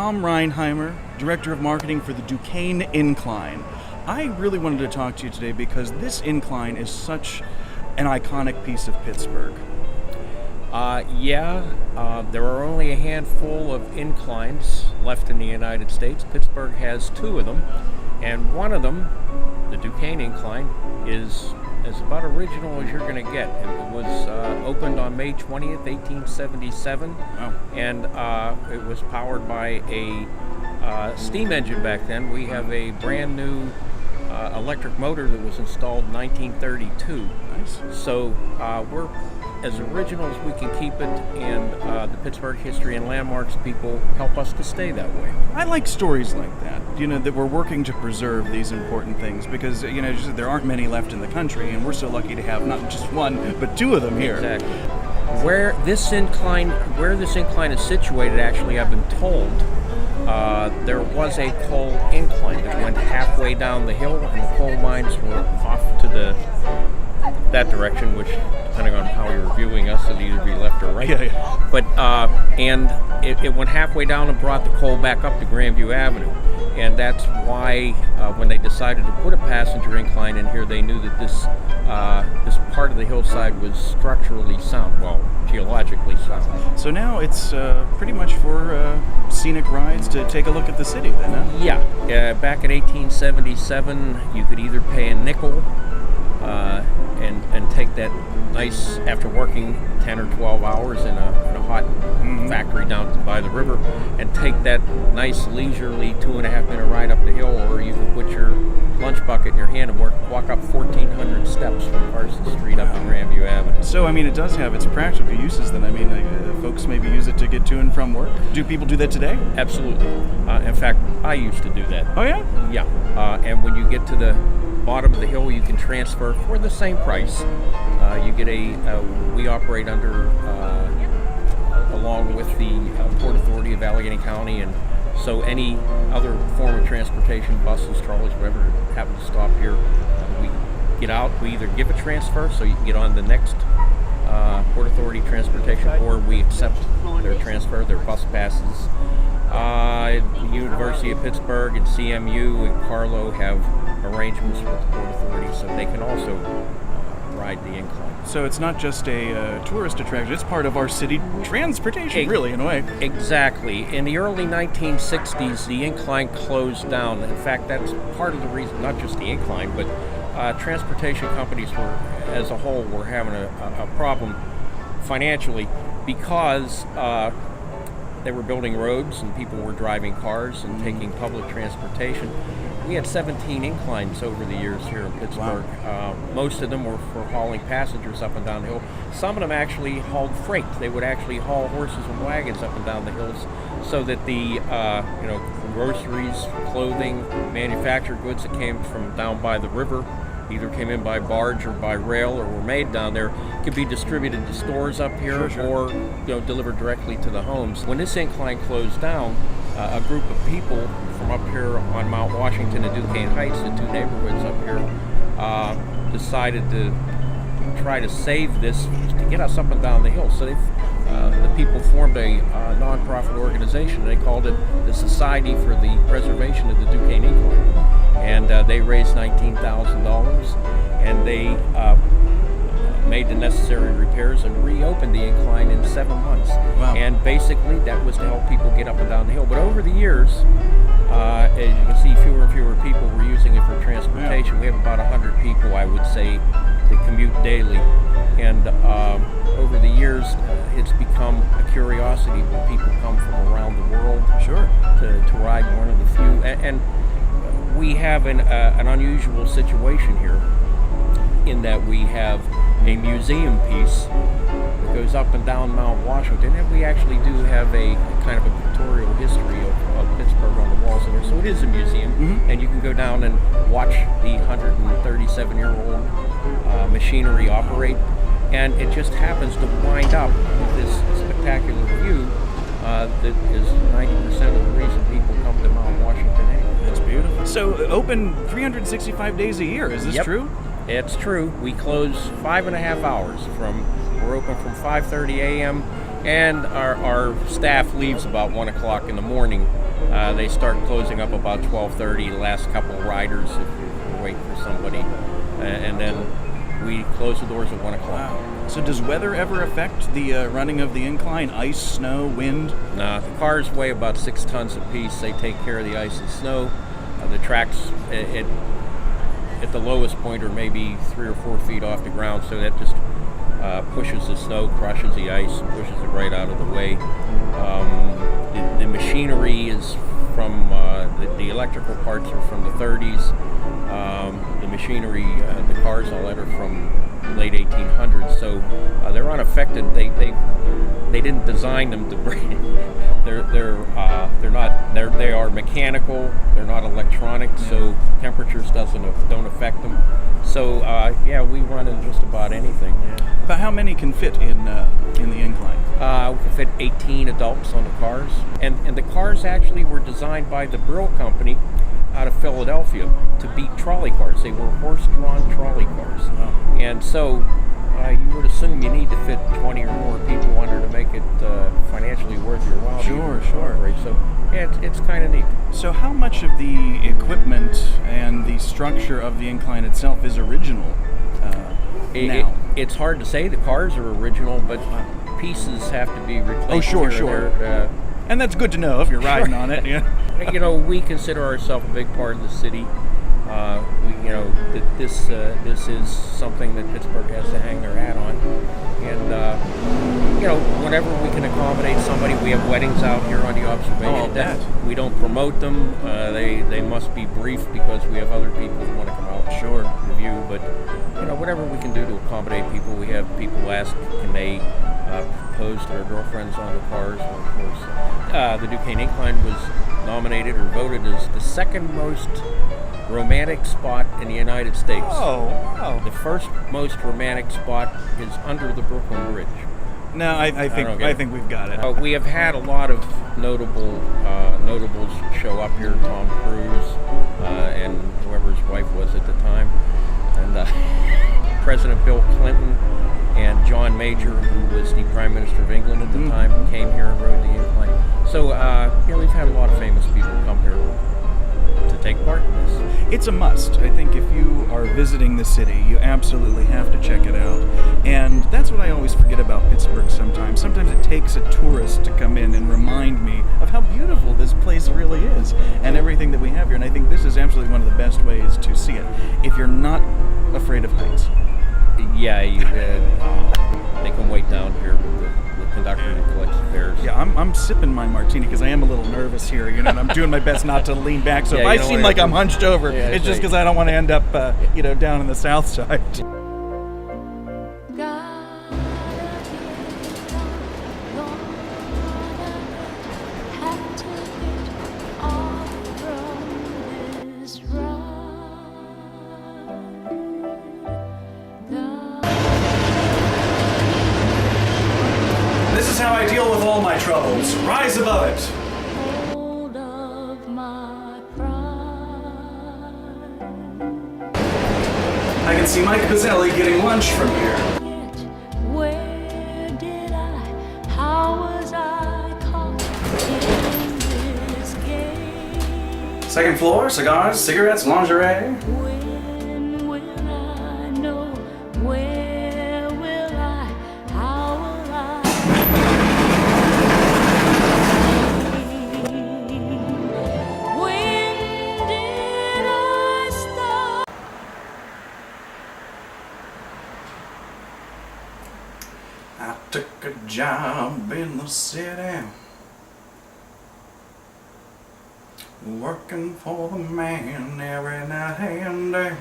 Tom Reinheimer, Director of Marketing for the Duquesne Incline. I really wanted to talk to you today because this incline is such an iconic piece of Pittsburgh. There are only a handful of inclines left in the United States. Pittsburgh has two of them, and one of them, the Duquesne Incline, is about original as you're going to get. It was opened on May 20th, 1877, and it was powered by a steam engine back then. We have a brand new electric motor that was installed in 1932. Nice. So we're as original as we can keep it, and the Pittsburgh History and Landmarks people help us to stay that way. I like stories like that, that we're working to preserve these important things because, there aren't many left in the country, and we're so lucky to have not just one, but two of them here. Exactly. Where this incline is situated, actually, I've been told, there was a coal incline that went halfway down the hill, and the coal mines were off to that direction, which, depending on how you're viewing us, it'd either be left or right. Yeah. But and it went halfway down and brought the coal back up to Grandview Avenue, and that's why when they decided to put a passenger incline in here, they knew that this part of the hillside was structurally sound, well, geologically sound. So now it's pretty much for scenic rides to take a look at the city, then, huh? Yeah. Back in 1877, you could either pay a nickel and take that nice, after working 10 or 12 hours in a hot factory down by the river, and take that nice leisurely 2.5 minute ride up the hill, or you can put your lunch bucket in your hand and walk up 1,400 steps from Parsons Street up to Grandview Avenue. So, it does have its practical uses then. Folks maybe use it to get to and from work. Do people do that today? Absolutely. In fact, I used to do that. Oh, yeah? Yeah. And when you get to the bottom of the hill, you can transfer for the same price. You get we operate under, along with the Port Authority of Allegheny County, and so any other form of transportation, buses, trolleys, whatever happens to stop here, we get out, we either give a transfer so you can get on the next Port Authority transportation, or we accept their transfer, their bus passes. The University of Pittsburgh and CMU and Carlo have arrangements with the Port Authority, so they can also ride the incline. So it's not just a tourist attraction, it's part of our city transportation, really, in a way. Exactly. In the early 1960s, the incline closed down. In fact, that's part of the reason, not just the incline, but transportation companies as a whole were having a problem financially because they were building roads and people were driving cars and taking public transportation. We had 17 inclines over the years here in Pittsburgh. Wow. Most of them were for hauling passengers up and down the hill. Some of them actually hauled freight. They would actually haul horses and wagons up and down the hills so that the groceries, clothing, manufactured goods that came from down by the river, either came in by barge or by rail or were made down there, could be distributed to stores up here, or delivered directly to the homes. When this incline closed down, a group of people from up here on Mount Washington and Duquesne Heights, the two neighborhoods up here, decided to try to save this to get us up and down the hill. So the people formed a nonprofit organization. They called it the Society for the Preservation of the Duquesne Incline. And they raised $19,000, and they made the necessary repairs and reopened the incline in 7 months. Wow. And basically that was to help people get up and down the hill. But over the years, as you can see, fewer and fewer people were using it for transportation. Yeah. We have about 100 people, I would say, that commute daily. And over the years, it's become a curiosity where people come from around the world to ride one of the few. And we have an unusual situation here in that we have a museum piece that goes up and down Mount Washington, and we actually do have a kind of a pictorial history of Pittsburgh on the walls in there. So it is a museum, and you can go down and watch the 137-year-old machinery operate, and it just happens to wind up with this spectacular view that is 90% of the reason people come to Mount Washington anyway. That's beautiful. So open 365 days a year, is this true? It's true. We close 5.5 hours. We're open from 5:30 a.m. and our staff leaves about 1 o'clock in the morning They start closing up about 12:30. The last couple of riders, if you're waiting for somebody, and then we close the doors at 1 o'clock. Wow. So does weather ever affect the running of the incline? Ice, snow, wind? No, the cars weigh about 6 tons apiece. They take care of the ice and snow. The tracks at the lowest point are maybe 3 or 4 feet off the ground, so that just pushes the snow, crushes the ice, and pushes it right out of the way. The machinery is from the electrical parts are from the 30s. The machinery, the cars, all that are from late 1800s, so they're unaffected. They didn't design them to break. They are mechanical. They're not electronic, so temperatures don't affect them. So yeah, we run in just about anything. Yeah. About how many can fit in the incline? We can fit 18 adults on the cars, and the cars actually were designed by the Burgh company out of Philadelphia to beat trolley cars. They were horse-drawn trolley cars, and so you would assume you need to fit 20 or more people under to make it financially worth your while. Sure. Right? So yeah, it's kind of neat. So how much of the equipment and the structure of the incline itself is original now? It's hard to say. The cars are original, but pieces have to be replaced. Oh, sure. And that's good to know if you're riding on it. Yeah. You know, we consider ourselves a big part of the city. This is something that Pittsburgh has to hang their hat on, and whenever we can accommodate somebody, we have weddings out here on the observation deck. We don't promote them; they must be brief because we have other people who want to come out and review. But whatever we can do to accommodate people, we have people ask, can they propose to their girlfriends on the cars? And of course, the Duquesne Incline was nominated or voted as the second most romantic spot in the United States. Oh, wow. The first most romantic spot is under the Brooklyn Bridge. No, I think we've got it. We have had a lot of notables show up here. Tom Cruise and whoever his wife was at the time, and President Bill Clinton and John Major, who was the Prime Minister of England at the time, came here and rode the incline. So we've had a lot of famous people come here to take part in this. It's a must. I think if you are visiting the city, you absolutely have to check it out. And that's what I always forget about Pittsburgh sometimes. Sometimes it takes a tourist to come in and remind me of how beautiful this place really is and everything that we have here. And I think this is absolutely one of the best ways to see it if you're not afraid of heights. Yeah, they can wait down here with the conductor who collects fares. Yeah, I'm sipping my martini because I am a little nervous here, and I'm doing my best not to lean back. So if I seem like I'm hunched over, it's just because I don't want to end up, down on the south side. This is how I deal with all my troubles. Rise above it. Hold of my pride. I can see Mike Bizzelli getting lunch from here. Where did how was I caught in this game? Second floor, cigars, cigarettes, lingerie. When will I know? Where will I? How will I? When did I start? I took a job in the city, working for the man every night and day.